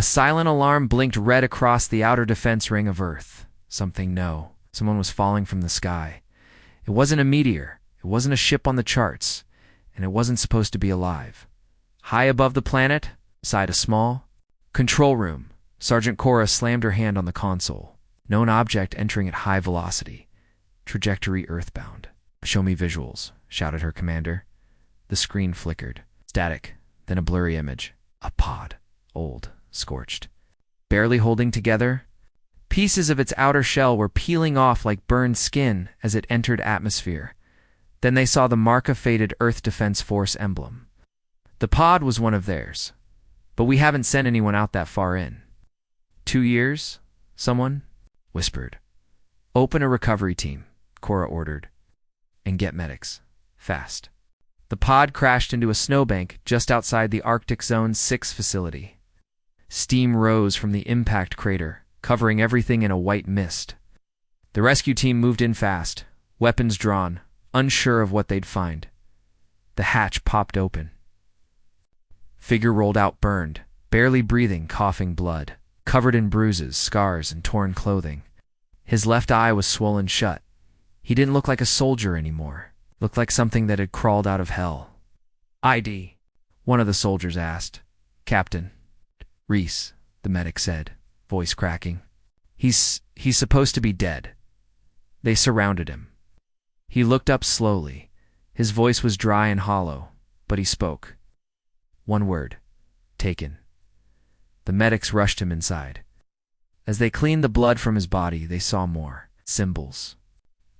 A silent alarm blinked red across the outer defense ring of Earth. Someone was falling from the sky. It wasn't a meteor, it wasn't a ship on the charts, and it wasn't supposed to be alive. High above the planet, beside a small control room, Sergeant Cora slammed her hand on the console. Known object entering at high velocity. Trajectory earthbound. "Show me visuals," shouted her commander. The screen flickered. Static, then a blurry image. A pod. Old, scorched. Barely holding together. Pieces of its outer shell were peeling off like burned skin as it entered atmosphere. Then they saw the marka-faded Earth Defense Force emblem. The pod was one of theirs. But we haven't sent anyone out that far in. 2 years? Someone whispered. "Open a recovery team," Cora ordered. "And get medics. Fast." The pod crashed into a snowbank just outside the Arctic Zone 6 facility. Steam rose from the impact crater, covering everything in a white mist. The rescue team moved in fast, weapons drawn, unsure of what they'd find. The hatch popped open. Figure rolled out burned, barely breathing, coughing blood, covered in bruises, scars, and torn clothing. His left eye was swollen shut. He didn't look like a soldier anymore. Looked like something that had crawled out of hell. "ID," one of the soldiers asked. "Captain." "Reese," the medic said, voice cracking. He's supposed to be dead." They surrounded him. He looked up slowly. His voice was dry and hollow, but he spoke. One word. "Taken." The medics rushed him inside. As they cleaned the blood from his body, they saw more. Symbols.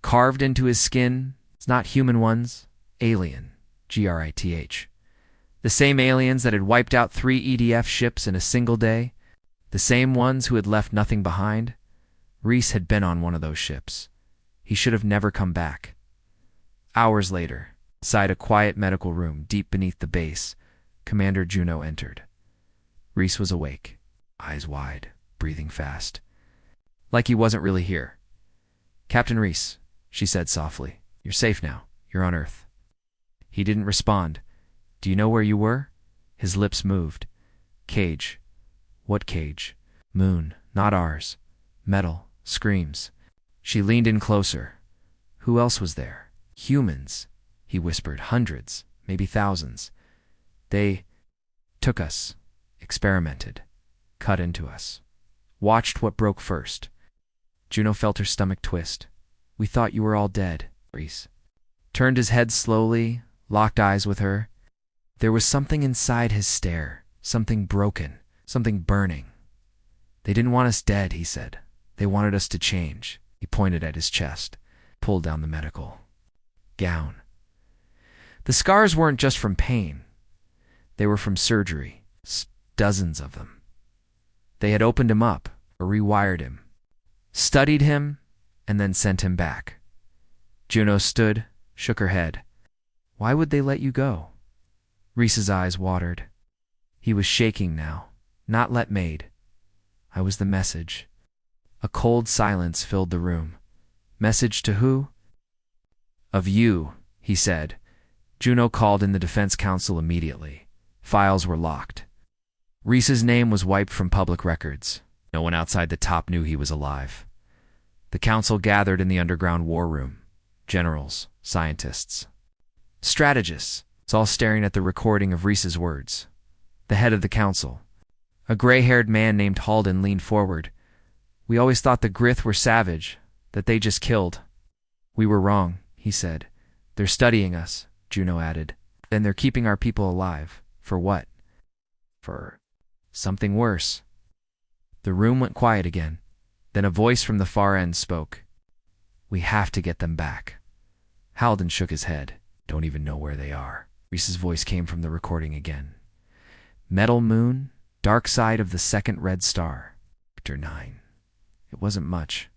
Carved into his skin, not human ones, alien, GRITH. The same aliens that had wiped out 3 EDF ships in a single day. The same ones who had left nothing behind. Reese had been on one of those ships. He should have never come back. Hours later, inside a quiet medical room deep beneath the base, Commander Juno entered. Reese was awake, eyes wide, breathing fast. Like he wasn't really here. "Captain Reese," she said softly, "you're safe now. You're on Earth." He didn't respond. "Do you know where you were?" His lips moved. "Cage." "What cage?" "Moon, not ours. Metal, screams." She leaned in closer. "Who else was there?" "Humans," he whispered. "Hundreds, maybe thousands. They took us, experimented, cut into us. Watched what broke first." Juno felt her stomach twist. "We thought you were all dead," Reese turned his head slowly, locked eyes with her. There was something inside his stare, something broken, something burning. "They didn't want us dead," he said. "They wanted us to change." He pointed at his chest, pulled down the medical gown. The scars weren't just from pain. They were from surgery, dozens of them. They had opened him up, or rewired him, studied him, and then sent him back. Juno stood, shook her head. "Why would they let you go?" Reese's eyes watered. He was shaking now, not let made. "I was the message." A cold silence filled the room. "Message to who?" "Of you," he said. Juno called in the Defense Council immediately. Files were locked. Reese's name was wiped from public records. No one outside the top knew he was alive. The council gathered in the underground war room. Generals, scientists, strategists, all staring at the recording of Reese's words. The head of the council, a gray-haired man named Halden, leaned forward. "We always thought the Grith were savage, that they just killed." "We were wrong," he said. "They're studying us," Juno added. "Then they're keeping our people alive. For what?" "For something worse." The room went quiet again. Then a voice from the far end spoke. "We have to get them back." Halden shook his head. "Don't even know where they are." Reese's voice came from the recording again. "Metal moon, dark side of the second red star. Sector 9. It wasn't much,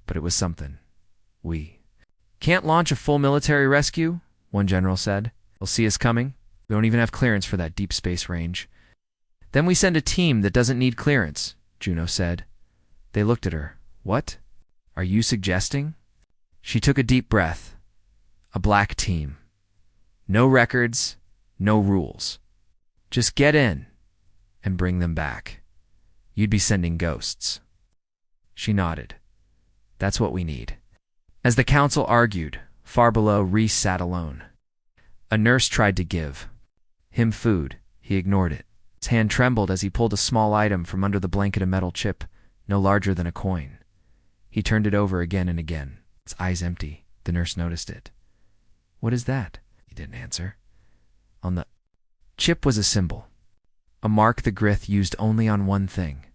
but it was something. We can't launch a full military rescue," one general said. "They'll see us coming. We don't even have clearance for that deep space range." "Then we send a team that doesn't need clearance," Juno said. They looked at her. "What? Are you suggesting?" She took a deep breath. "A black team. No records, no rules. Just get in and bring them back." You'd be sending ghosts. She nodded. That's what we need. As the council argued, far below, Reese sat alone. A nurse tried to give him food. He ignored it. His hand trembled as he pulled a small item from under the blanket, a metal chip, no larger than a coin. He turned it over again and again. His eyes empty. The nurse noticed it. What is that? He didn't answer. On the chip was a symbol. A mark the Grith used only on one thing.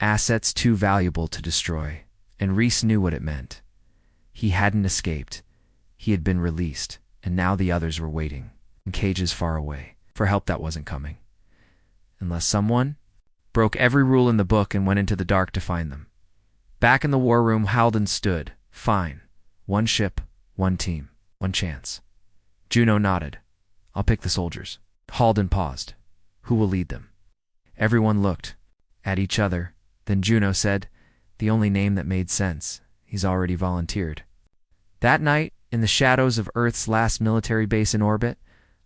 Assets too valuable to destroy. And Reese knew what it meant. He hadn't escaped. He had been released, and now the others were waiting, in cages far away, for help that wasn't coming. Unless someone broke every rule in the book and went into the dark to find them. Back in the war room, Halden stood. Fine. One ship, one team, one chance. Juno nodded. I'll pick the soldiers. Halden paused. Who will lead them? Everyone looked at each other. Then Juno said, the only name that made sense. He's already volunteered. That night, in the shadows of Earth's last military base in orbit,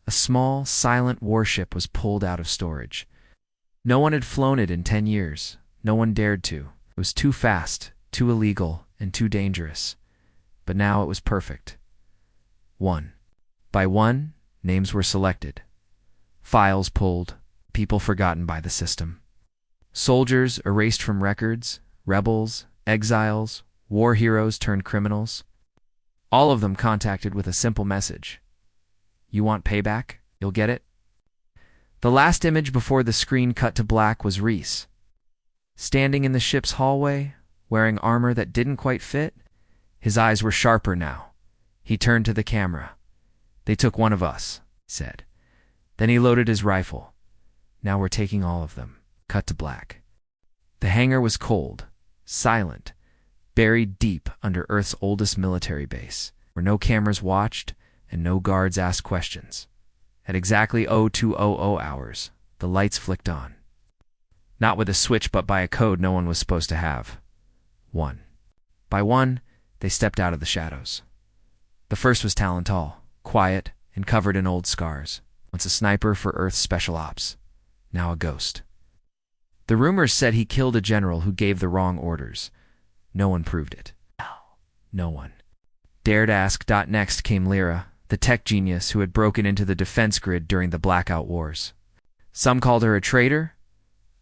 a small, silent warship was pulled out of storage. No one had flown it in 10 years. No one dared to. It was too fast, too illegal, and too dangerous. But now it was perfect. One by one, names were selected. Files pulled, people forgotten by the system. Soldiers erased from records, rebels, exiles, war heroes turned criminals. All of them contacted with a simple message. You want payback? You'll get it. The last image before the screen cut to black was Reese. Standing in the ship's hallway, wearing armor that didn't quite fit. His eyes were sharper now. He turned to the camera. They took one of us, he said. Then he loaded his rifle. Now we're taking all of them. Cut to black. The hangar was cold, silent, buried deep under Earth's oldest military base, where no cameras watched and no guards asked questions. At exactly 0200 hours, the lights flicked on. Not with a switch, but by a code no one was supposed to have. One by one, they stepped out of the shadows. The first was Talental, quiet and covered in old scars. Once a sniper for Earth's special ops, now a ghost. The rumors said he killed a general who gave the wrong orders. No one proved it. No one dared ask. Next came Lyra, the tech genius who had broken into the defense grid during the Blackout Wars. Some called her a traitor.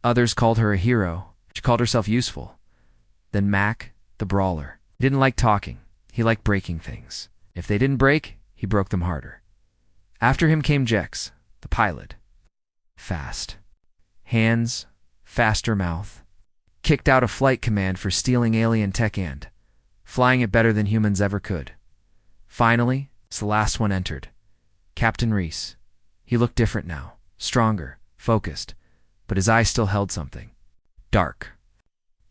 Others called her a hero. She called herself useful. Then Mac, the brawler. He didn't like talking. He liked breaking things. If they didn't break, he broke them harder. After him came Jex, the pilot. Fast. Hands, faster mouth. Kicked out a flight command for stealing alien tech and flying it better than humans ever could. Finally, the last one entered. Captain Reese. He looked different now, stronger, focused, but his eyes still held something. Dark.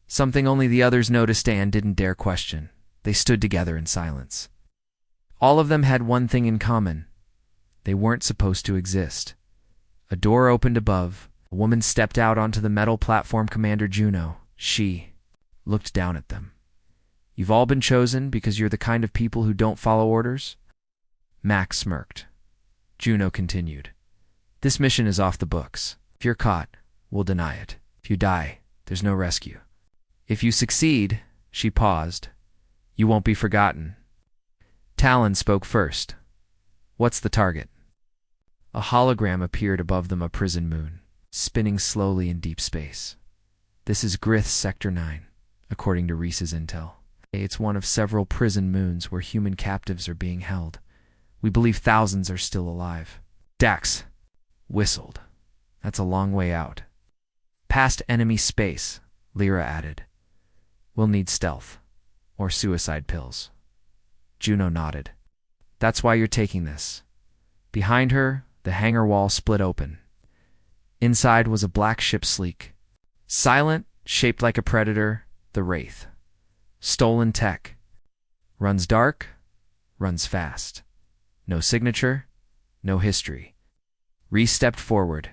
Something only the others noticed and didn't dare question. They stood together in silence. All of them had one thing in common. They weren't supposed to exist. A door opened above. A woman stepped out onto the metal platform. Commander Juno. She looked down at them. You've all been chosen because you're the kind of people who don't follow orders? Max smirked. Juno continued. This mission is off the books. If you're caught, we'll deny it. If you die, there's no rescue. If you succeed, she paused, you won't be forgotten. Talon spoke first. What's the target? A hologram appeared above them, a prison moon, spinning slowly in deep space. This is Grith Sector 9, according to Reese's intel. It's one of several prison moons where human captives are being held. We believe thousands are still alive. Dax whistled. That's a long way out. Past enemy space, Lyra added. We'll need stealth, or suicide pills. Juno nodded. That's why you're taking this. Behind her, the hangar wall split open. Inside was a black ship, sleek. Silent, shaped like a predator, the Wraith. Stolen tech. Runs dark, runs fast. No signature, no history. Reese stepped forward.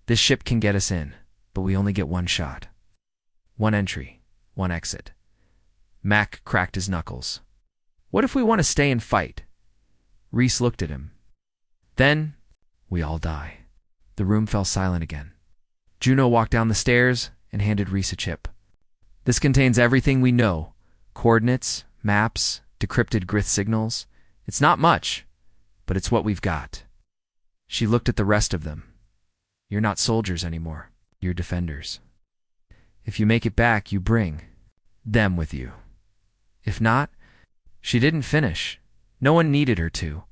This ship can get us in, but we only get one shot. One entry, one exit. Mac cracked his knuckles. What if we want to stay and fight? Reese looked at him. Then, we all die. The room fell silent again. Juno walked down the stairs and handed Reese a chip. This contains everything we know: coordinates, maps, decrypted Grith signals. It's not much, but it's what we've got. She looked at the rest of them. You're not soldiers anymore. You're defenders. If you make it back, you bring them with you. If not, she didn't finish. No one needed her to.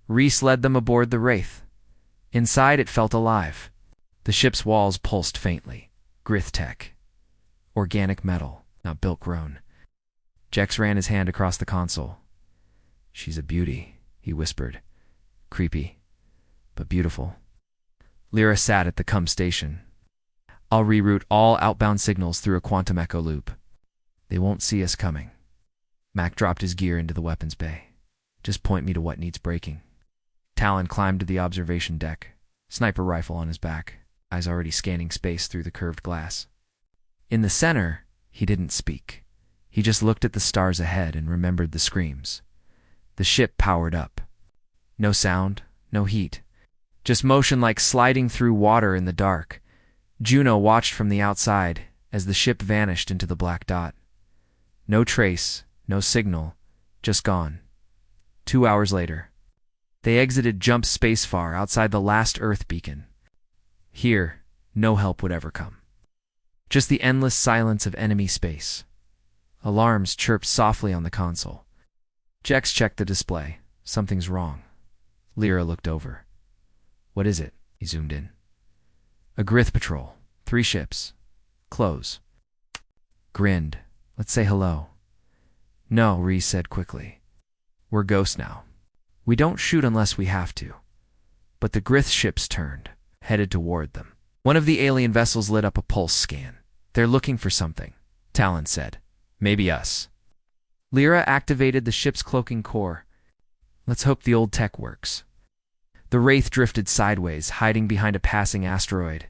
Reese led them aboard the Wraith. Inside, it felt alive. The ship's walls pulsed faintly. Grith tech. Organic metal, not built-grown. Jex ran his hand across the console. She's a beauty, he whispered. Creepy, but beautiful. Lyra sat at the CUM station. I'll reroute all outbound signals through a quantum echo loop. They won't see us coming. Mac dropped his gear into the weapons bay. Just point me to what needs breaking. Talon climbed to the observation deck, sniper rifle on his back, eyes already scanning space through the curved glass. In the center, he didn't speak. He just looked at the stars ahead and remembered the screams. The ship powered up. No sound, no heat. Just motion like sliding through water in the dark. Juno watched from the outside as the ship vanished into the black dot. No trace, no signal, just gone. 2 hours later, they exited Jump Spacefar outside the last Earth beacon. Here, no help would ever come. Just the endless silence of enemy space. Alarms chirped softly on the console. Jex checked the display. Something's wrong. Lyra looked over. What is it? He zoomed in. A Grith patrol. 3 ships. Close. Grinned. Let's say hello. No, Reese said quickly. We're ghosts now. We don't shoot unless we have to. But the Grith ships turned, headed toward them. One of the alien vessels lit up a pulse scan. They're looking for something, Talon said. Maybe us. Lyra activated the ship's cloaking core. Let's hope the old tech works. The Wraith drifted sideways, hiding behind a passing asteroid.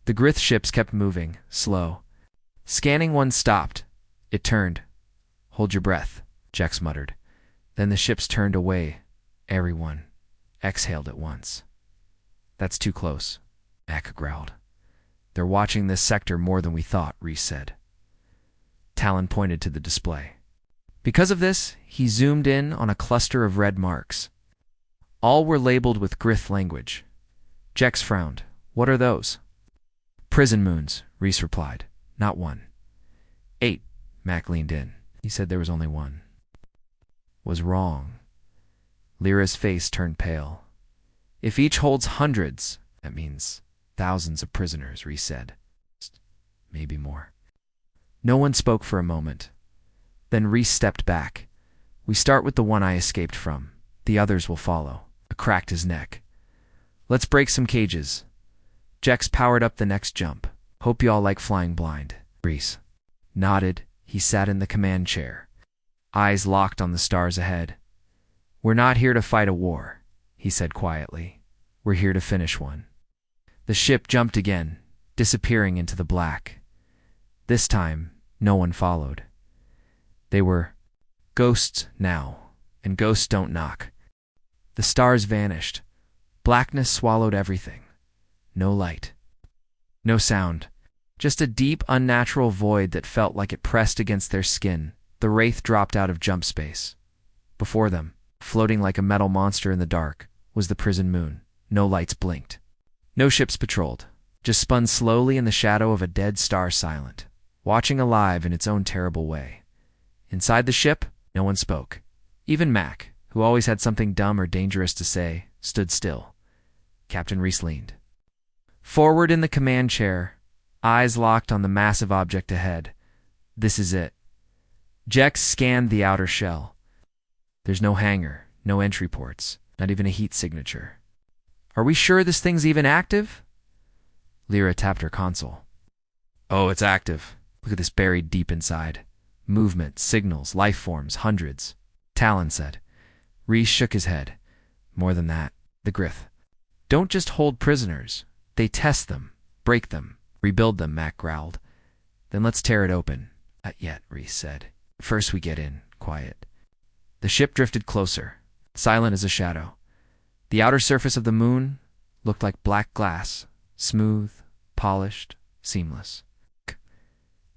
The Grith ships kept moving, slow. Scanning one stopped. It turned. Hold your breath, Jex muttered. Then the ships turned away. Everyone exhaled at once. That's too close, Mac growled. They're watching this sector more than we thought, Reese said. Talon pointed to the display. Because of this, he zoomed in on a cluster of red marks. All were labeled with Grith language. Jex frowned. What are those? Prison moons, Reese replied. Not one. 8, Mac leaned in. He said there was only one. Was wrong. Lyra's face turned pale. If each holds hundreds, that means thousands of prisoners, Reese said. Maybe more. No one spoke for a moment. Then Reese stepped back. We start with the one I escaped from. The others will follow. I cracked his neck. Let's break some cages. Jex powered up the next jump. Hope y'all like flying blind. Reese nodded. He sat in the command chair, eyes locked on the stars ahead. We're not here to fight a war, he said quietly. We're here to finish one. The ship jumped again, disappearing into the black. This time, no one followed. They were ghosts now, and ghosts don't knock. The stars vanished. Blackness swallowed everything. No light. No sound. Just a deep, unnatural void that felt like it pressed against their skin. The Wraith dropped out of jump space. Before them, floating like a metal monster in the dark, was the prison moon. No lights blinked. No ships patrolled. Just spun slowly in the shadow of a dead star, silent, watching alive in its own terrible way. Inside the ship, no one spoke. Even Mac, who always had something dumb or dangerous to say, stood still. Captain Reese leaned forward in the command chair, eyes locked on the massive object ahead. This is it. Jex scanned the outer shell. There's no hangar, no entry ports, not even a heat signature. Are we sure this thing's even active? Lyra tapped her console. Oh, it's active. Look at this buried deep inside. Movement, signals, life forms, hundreds. Talon said. Reese shook his head. More than that. The Grith don't just hold prisoners. They test them, break them, rebuild them, Mac growled. Then let's tear it open. Not yet, Reese said. First we get in, quiet. The ship drifted closer, silent as a shadow. The outer surface of the moon looked like black glass, smooth, polished, seamless.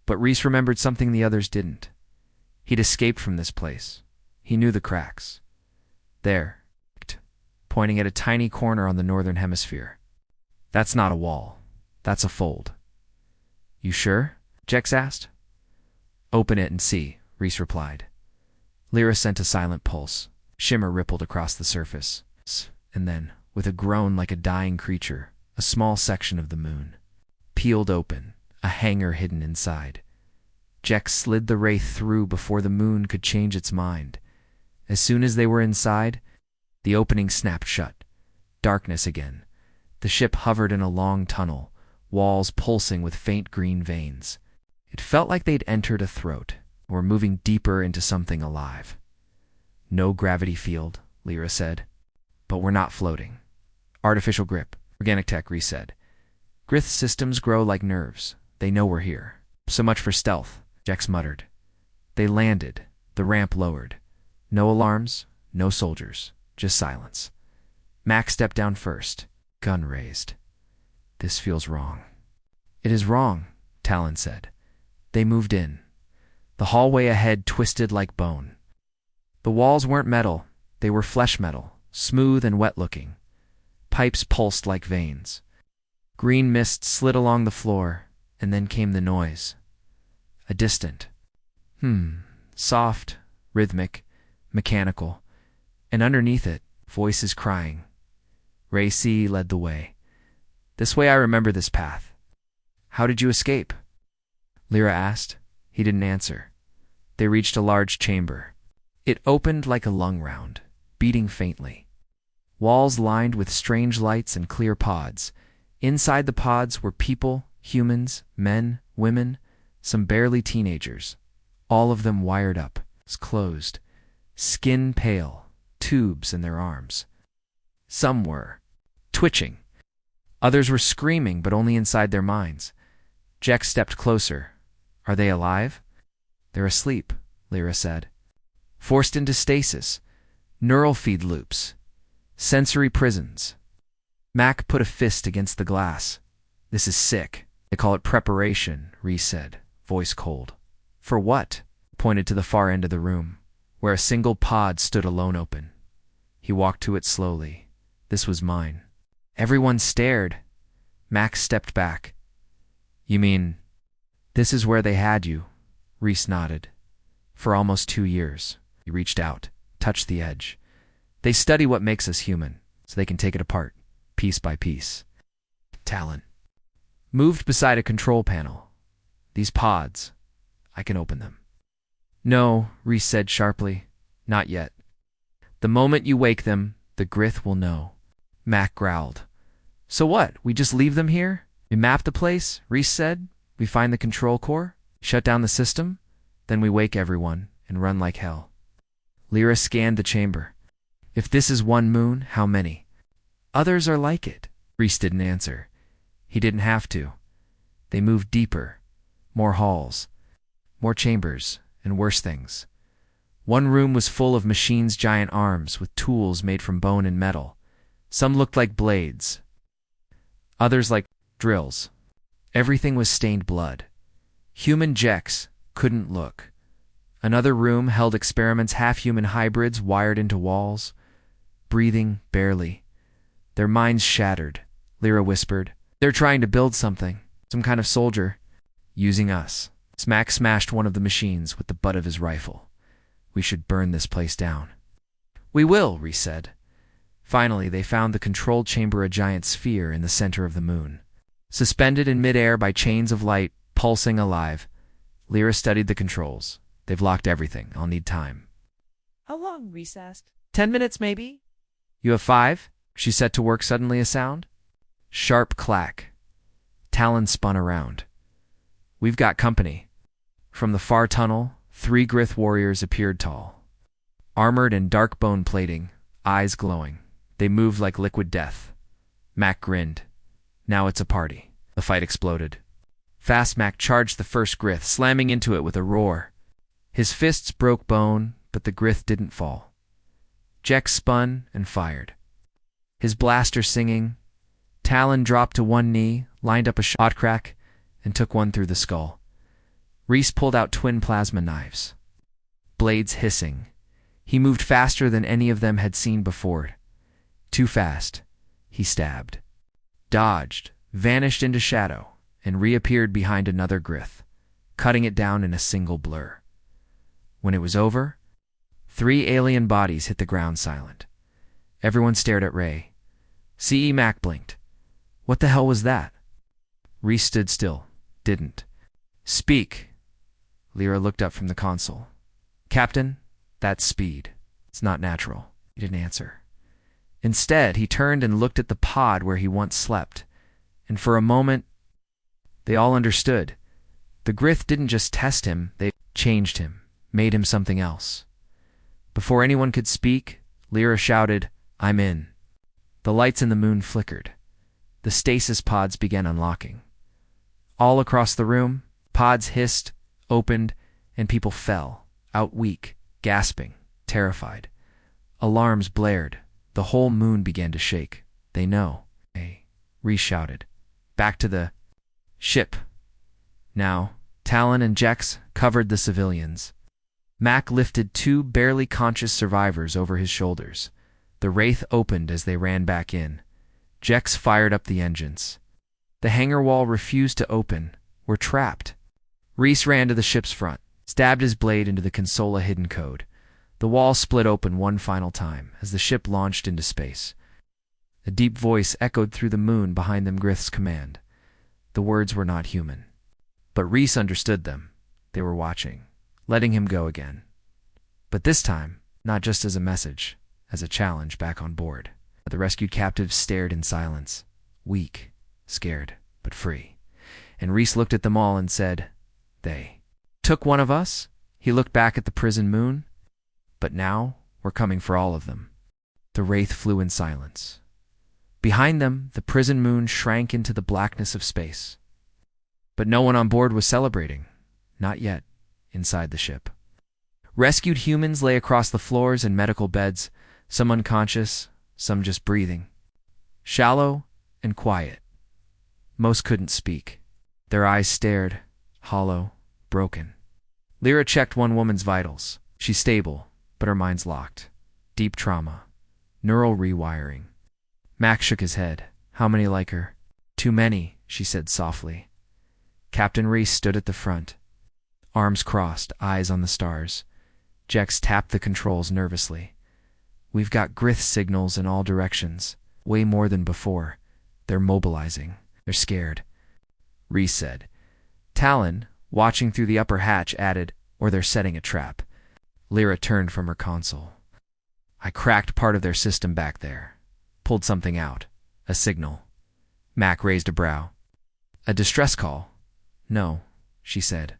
But Reese remembered something the others didn't. He'd escaped from this place. He knew the cracks. There, pointing at a tiny corner on the northern hemisphere. That's not a wall. That's a fold. You sure? Jex asked. Open it and see, Reese replied. Lyra sent a silent pulse. Shimmer rippled across the surface. And then, with a groan like a dying creature, a small section of the moon peeled open, a hangar hidden inside. Jex slid the wraith through before the moon could change its mind. As soon as they were inside, the opening snapped shut. Darkness again. The ship hovered in a long tunnel, walls pulsing with faint green veins. It felt like they'd entered a throat, or were moving deeper into something alive. No gravity field, Lyra said. But we're not floating. Artificial grip, organic tech, Reese said. Grith systems grow like nerves. They know we're here. So much for stealth, Jex muttered. They landed, the ramp lowered. No alarms, no soldiers, just silence. Mac stepped down first, gun raised. This feels wrong. It is wrong, Talon said. They moved in. The hallway ahead twisted like bone. The walls weren't metal, they were flesh metal, smooth and wet-looking. Pipes pulsed like veins. Green mist slid along the floor, and then came the noise. A distant, soft, rhythmic, mechanical, and underneath it, voices crying. Ray C led the way. This way I remember this path. How did you escape? Lyra asked. He didn't answer. They reached a large chamber. It opened like a lung round, beating faintly. Walls lined with strange lights and clear pods. Inside the pods were people, humans, men, women, some barely teenagers. All of them wired up, closed, skin pale, tubes in their arms. Some were twitching. Others were screaming, but only inside their minds. Jex stepped closer. Are they alive? They're asleep, Lyra said. Forced into stasis, neural feed loops, sensory prisons. Mac put a fist against the glass. This is sick. They call it preparation, Reese said, voice cold. For what? Pointed to the far end of the room, where a single pod stood alone open. He walked to it slowly. This was mine. Everyone stared. Max stepped back. You mean, this is where they had you? Reese nodded. For almost 2 years. He reached out, touched the edge. They study what makes us human, so they can take it apart, piece by piece. Talon moved beside a control panel. These pods, I can open them. No, Reese said sharply. Not yet. The moment you wake them, the Grith will know. Mac growled. So what, we just leave them here? We map the place, Reese said. We find the control core, shut down the system, then we wake everyone and run like hell. Lyra scanned the chamber. If this is one moon, how many? Others are like it. Reese didn't answer. He didn't have to. They moved deeper. More halls. More chambers, and worse things. One room was full of machines' giant arms with tools made from bone and metal. Some looked like blades. Others like drills. Everything was stained blood. Human Jex couldn't look. Another room held experiments, half-human hybrids wired into walls, breathing barely. Their minds shattered, Lyra whispered. They're trying to build something, some kind of soldier, using us. Smack smashed one of the machines with the butt of his rifle. We should burn this place down. We will, Reese said. Finally, they found the control chamber, a giant sphere in the center of the moon. Suspended in midair by chains of light, pulsing alive, Lyra studied the controls. They've locked everything. I'll need time. How long? Reese asked. 10 minutes, maybe? You have 5? She set to work, suddenly a sound. Sharp clack. Talon spun around. We've got company. From the far tunnel, 3 Grith warriors appeared tall. Armored in dark bone plating, eyes glowing. They moved like liquid death. Mac grinned. Now it's a party. The fight exploded. Fast Mac charged the first Grith, slamming into it with a roar. His fists broke bone, but the Grith didn't fall. Jex spun and fired. His blaster singing. Talon dropped to one knee, lined up a shot crack, and took one through the skull. Reese pulled out twin plasma knives, blades hissing. He moved faster than any of them had seen before. Too fast. He stabbed, dodged, vanished into shadow, and reappeared behind another grith, cutting it down in a single blur. When it was over, 3 alien bodies hit the ground silent. Everyone stared at Ray. C.E. Mac blinked. What the hell was that? Reese stood still, didn't speak. Lyra looked up from the console. Captain, that's speed. It's not natural. He didn't answer. Instead, he turned and looked at the pod where he once slept. And for a moment, they all understood. The Grith didn't just test him, they changed him, made him something else. Before anyone could speak, Lyra shouted, I'm in. The lights in the moon flickered. The stasis pods began unlocking. All across the room, pods hissed, opened, and people fell, out weak, gasping, terrified. Alarms blared. The whole moon began to shake. They know. Hey, Reese shouted. Back to the ship. Now, Talon and Jex covered the civilians. Mac lifted 2 barely conscious survivors over his shoulders. The Wraith opened as they ran back in. Jex fired up the engines. The hangar wall refused to open. We're trapped. Reese ran to the ship's front, stabbed his blade into the consola hidden code. The wall split open one final time as the ship launched into space. A deep voice echoed through the moon behind them Grith's command. The words were not human. But Reese understood them. They were watching, letting him go again. But this time, not just as a message, as a challenge back on board. The rescued captives stared in silence, weak, scared, but free. And Reese looked at them all and said, They took one of us? He looked back at the prison moon. But now, we're coming for all of them. The Wraith flew in silence. Behind them, the prison moon shrank into the blackness of space. But no one on board was celebrating. Not yet, inside the ship. Rescued humans lay across the floors and medical beds, some unconscious, some just breathing. Shallow and quiet. Most couldn't speak. Their eyes stared, hollow, broken. Lyra checked one woman's vitals. She's stable, but her mind's locked. Deep trauma. Neural rewiring. Mac shook his head. How many like her? Too many, she said softly. Captain Reese stood at the front. Arms crossed, eyes on the stars. Jex tapped the controls nervously. We've got Grith signals in all directions. Way more than before. They're mobilizing. They're scared. Reese said. Talon, watching through the upper hatch, added, or they're setting a trap. Lyra turned from her console. I cracked part of their system back there. Pulled something out. A signal. Mac raised a brow. A distress call? No, she said.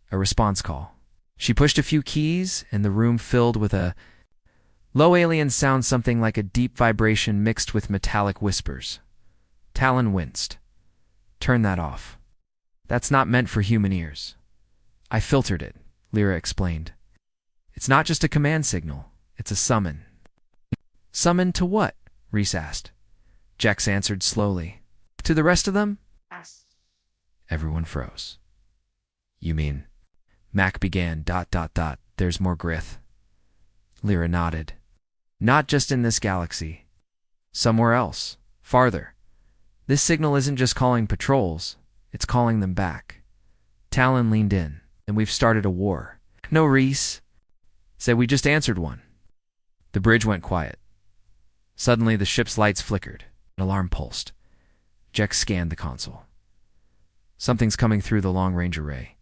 A response call. She pushed a few keys, and the room filled with a low alien sound, something like a deep vibration mixed with metallic whispers. Talon winced. Turn that off. That's not meant for human ears. I filtered it, Lyra explained. It's not just a command signal. It's a summon. Summon to what? Reese asked. Jex answered slowly. To the rest of them? Everyone froze. You mean? Mac began, ... There's more Grith. Lyra nodded. Not just in this galaxy. Somewhere else. Farther. This signal isn't just calling patrols. It's calling them back. Talon leaned in, and we've started a war. No, Reese. Said we just answered one. The bridge went quiet. Suddenly, the ship's lights flickered. An alarm pulsed. Jex scanned the console. Something's coming through the long-range array.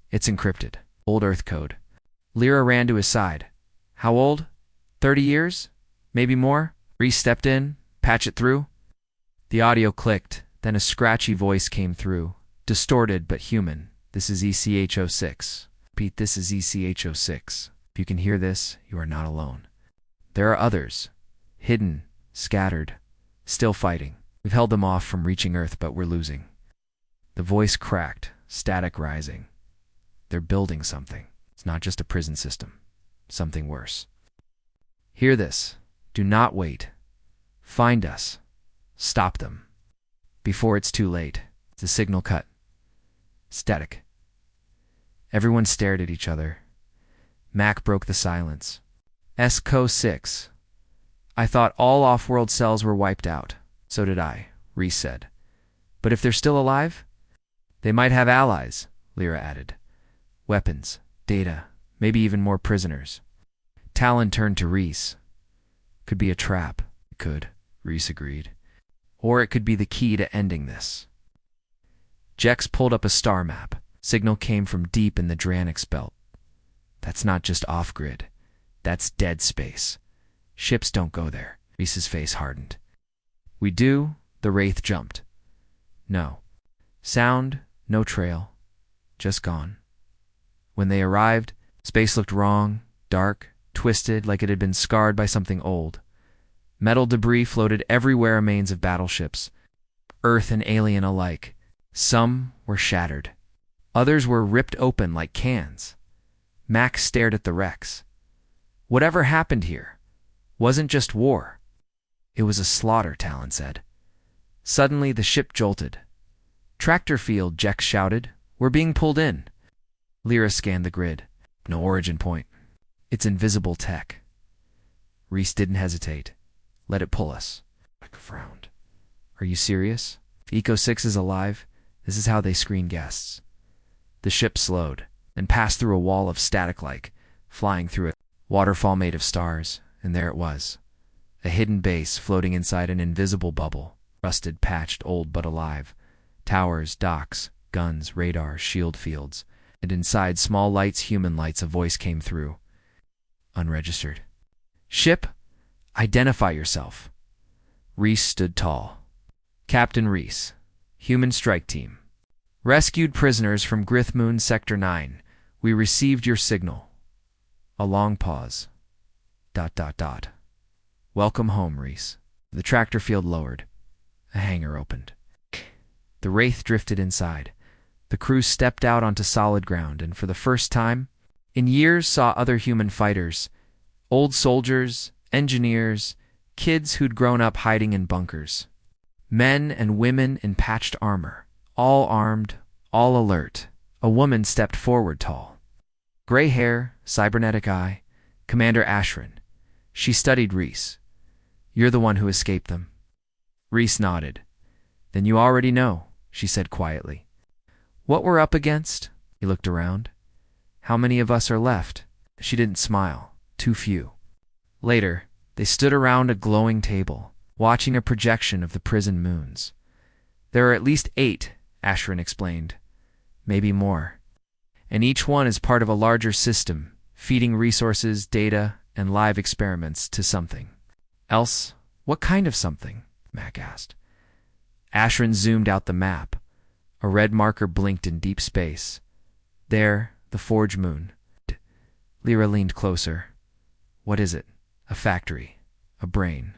It's encrypted. Old Earth code. Lyra ran to his side. How old? 30 years? Maybe more? Reese stepped in. Patch it through. The audio clicked. Then a scratchy voice came through. Distorted but human. This is ECH-06. Repeat, this is ECH-06. If you can hear this, you are not alone. There are others. Hidden. Scattered. Still fighting. We've held them off from reaching Earth, but we're losing. The voice cracked. Static rising. They're building something. It's not just a prison system. Something worse. Hear this. Do not wait. Find us. Stop them. Before it's too late. The signal cut. Static. Everyone stared at each other. Mac broke the silence. SCO 6. I thought all off-world cells were wiped out. So did I, Reese said. But if they're still alive? They might have allies, Lyra added. Weapons, data, maybe even more prisoners. Talon turned to Reese. Could be a trap. It could, Reese agreed. Or it could be the key to ending this. Jex pulled up a star map. Signal came from deep in the Dranix belt. That's not just off-grid. That's dead space. Ships don't go there. Reese's face hardened. We do, the Wraith jumped. No. Sound, no trail. Just gone. When they arrived, space looked wrong, dark, twisted, like it had been scarred by something old. Metal debris floated everywhere remains of battleships, Earth and alien alike. Some were shattered. Others were ripped open like cans. Max stared at the wrecks. Whatever happened here wasn't just war. It was a slaughter, Talon said. Suddenly the ship jolted. Tractor field, Jex shouted. We're being pulled in. Lyra scanned the grid. No origin point. It's invisible tech. Reese didn't hesitate. Let it pull us. I frowned. Are you serious? If Eco 6 is alive, this is how they screen guests. The ship slowed and passed through a wall of static-like, flying through a waterfall made of stars, and there it was. A hidden base floating inside an invisible bubble, rusted, patched, old but alive. Towers, docks, guns, radars, shield fields, and inside small lights, human lights, a voice came through. Unregistered. Ship, identify yourself. Reese stood tall. Captain Reese, Human Strike Team. Rescued prisoners from Grith Moon Sector 9. We received your signal. A long pause. ... Welcome home, Reese. The tractor field lowered. A hangar opened. The Wraith drifted inside. The crew stepped out onto solid ground and for the first time in years saw other human fighters, old soldiers, engineers, kids who'd grown up hiding in bunkers. Men and women in patched armor, all armed, all alert. A woman stepped forward tall. Gray hair, cybernetic eye, Commander Ashrin. She studied Reese. You're the one who escaped them. Reese nodded. Then you already know, she said quietly. What we're up against? He looked around. How many of us are left? She didn't smile. Too few. Later, they stood around a glowing table, watching a projection of the prison moons. There are at least 8, Ashrin explained. Maybe more. And each one is part of a larger system, feeding resources, data, and live experiments to something. Else, what kind of something? Mac asked. Ashrin zoomed out the map. A red marker blinked in deep space. There, the Forge Moon. Lyra leaned closer. What is it? A factory. A brain.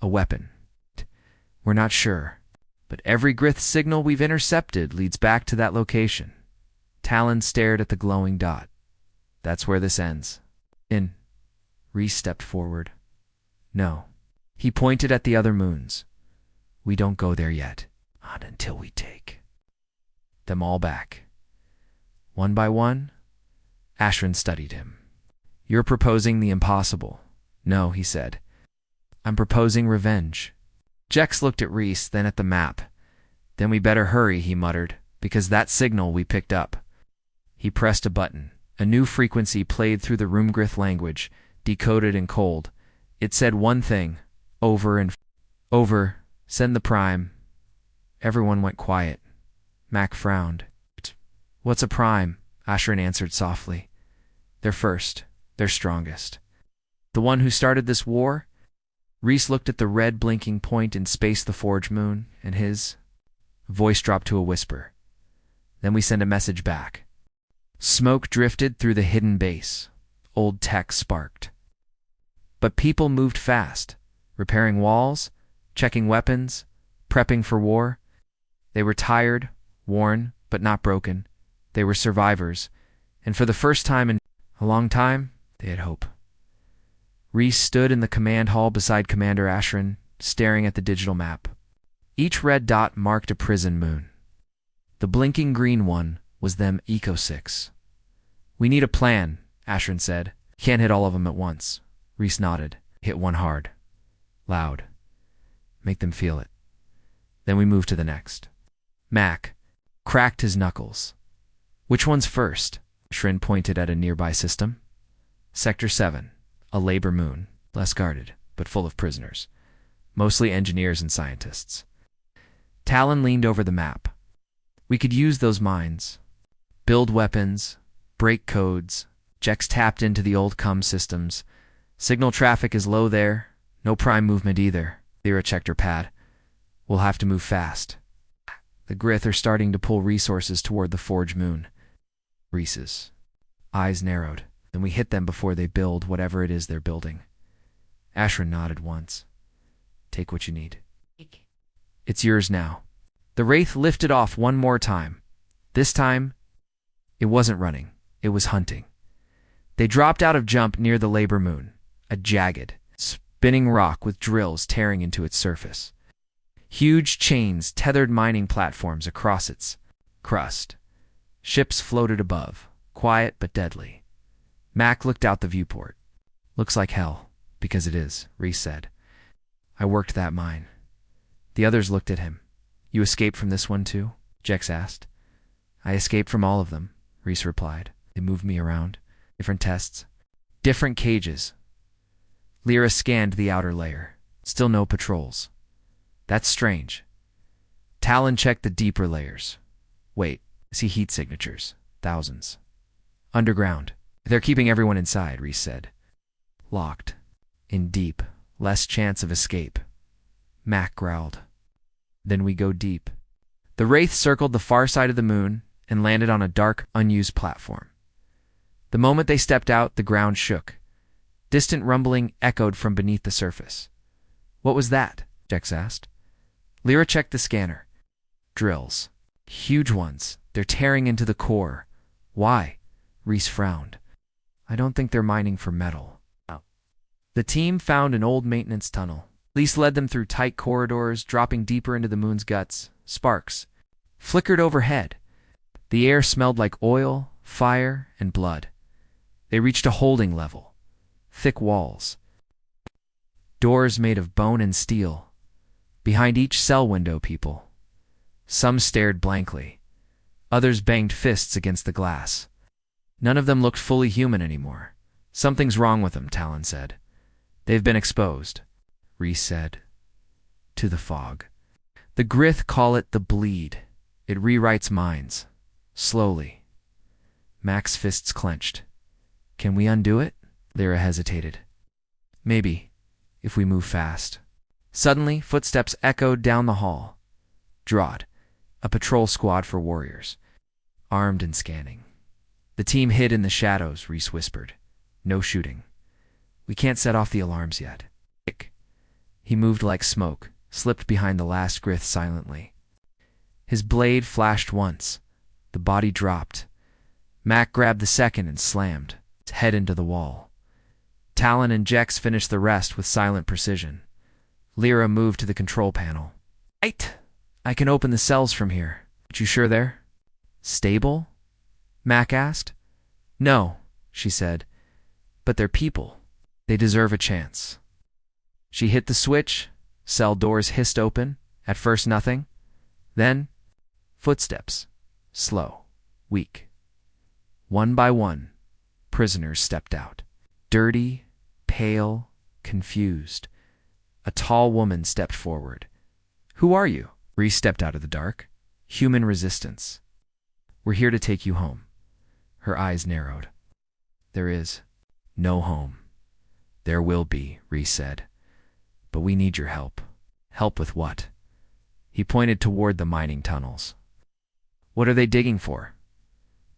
A weapon. We're not sure. But every Grith signal we've intercepted leads back to that location. Talon stared at the glowing dot. That's where this ends. Reese stepped forward. No. He pointed at the other moons. We don't go there yet. Not until we take them all back. One by one, Ashrin studied him. You're proposing the impossible. No, he said. I'm proposing revenge. Jex looked at Reese, then at the map. Then we better hurry, he muttered, because that signal we picked up. He pressed a button. A new frequency played through the Roomgrith language, decoded and cold. It said one thing, over and over, send the prime. Everyone went quiet. Mac frowned. What's a prime? Ashrin answered softly. They're first. They're strongest. The one who started this war? Reese looked at the red blinking point in space, the Forge Moon, and his voice dropped to a whisper. Then we send a message back. Smoke drifted through the hidden base. Old tech sparked. But people moved fast, repairing walls, checking weapons, prepping for war. They were tired, worn, but not broken. They were survivors, and for the first time in a long time, they had hope. Reese stood in the command hall beside Commander Ashrin, staring at the digital map. Each red dot marked a prison moon. The blinking green one was them Eco 6. We need a plan, Ashrin said. Can't hit all of them at once. Reese nodded. Hit one hard. Loud. Make them feel it. Then we move to the next. Mac cracked his knuckles. Which one's first? Ashrin pointed at a nearby system. Sector 7, a labor moon, less guarded, but full of prisoners. Mostly engineers and scientists. Talon leaned over the map. We could use those mines. Build weapons, break codes. Jex tapped into the old comm systems. Signal traffic is low there. No prime movement either. Lyra checked her pad. We'll have to move fast. The Grith are starting to pull resources toward the Forge moon. Reese's eyes narrowed. Then we hit them before they build whatever it is they're building. Ashrin nodded once. Take what you need. It's yours now. The Wraith lifted off one more time. This time, it wasn't running. It was hunting. They dropped out of jump near the labor moon, a jagged, spinning rock with drills tearing into its surface. Huge chains tethered mining platforms across its crust. Ships floated above, quiet but deadly. Mac looked out the viewport. Looks like hell, because it is, Reese said. I worked that mine. The others looked at him. You escaped from this one too? Jex asked. I escaped from all of them, Reese replied. They moved me around. Different tests. Different cages. Lyra scanned the outer layer. Still no patrols. That's strange. Talon checked the deeper layers. Wait, see heat signatures. Thousands. Underground. They're keeping everyone inside, Reese said. Locked. In deep. Less chance of escape. Mac growled. Then we go deep. The Wraith circled the far side of the moon and landed on a dark, unused platform. The moment they stepped out, the ground shook. Distant rumbling echoed from beneath the surface. What was that? Jex asked. Lyra checked the scanner. Drills. Huge ones. They're tearing into the core. Why? Reese frowned. I don't think they're mining for metal. Oh. The team found an old maintenance tunnel. Lise led them through tight corridors, dropping deeper into the moon's guts. Sparks flickered overhead. The air smelled like oil, fire, and blood. They reached a holding level. Thick walls. Doors made of bone and steel. Behind each cell window, people. Some stared blankly. Others banged fists against the glass. None of them looked fully human anymore. Something's wrong with them, Talon said. They've been exposed, Reese said. To the fog. The Grith call it the bleed. It rewrites minds. Slowly. Mac's fists clenched. Can we undo it? Lyra hesitated. Maybe, if we move fast. Suddenly, footsteps echoed down the hall. Draught, a patrol squad for warriors. Armed and scanning. The team hid in the shadows, Reese whispered. No shooting. We can't set off the alarms yet. He moved like smoke, slipped behind the last Grith silently. His blade flashed once. The body dropped. Mac grabbed the second and slammed, its head into the wall. Talon and Jex finished the rest with silent precision. Lyra moved to the control panel. Right! I can open the cells from here. But you sure they're stable? Mac asked. No, she said. But they're people. They deserve a chance. She hit the switch. Cell doors hissed open. At first nothing. Then, footsteps. Slow. Weak. One by one, prisoners stepped out. Dirty, pale, confused. A tall woman stepped forward. Who are you? Reese stepped out of the dark. Human resistance. We're here to take you home. Her eyes narrowed. There is no home. There will be, Reese said. But we need your help. Help with what? He pointed toward the mining tunnels. What are they digging for?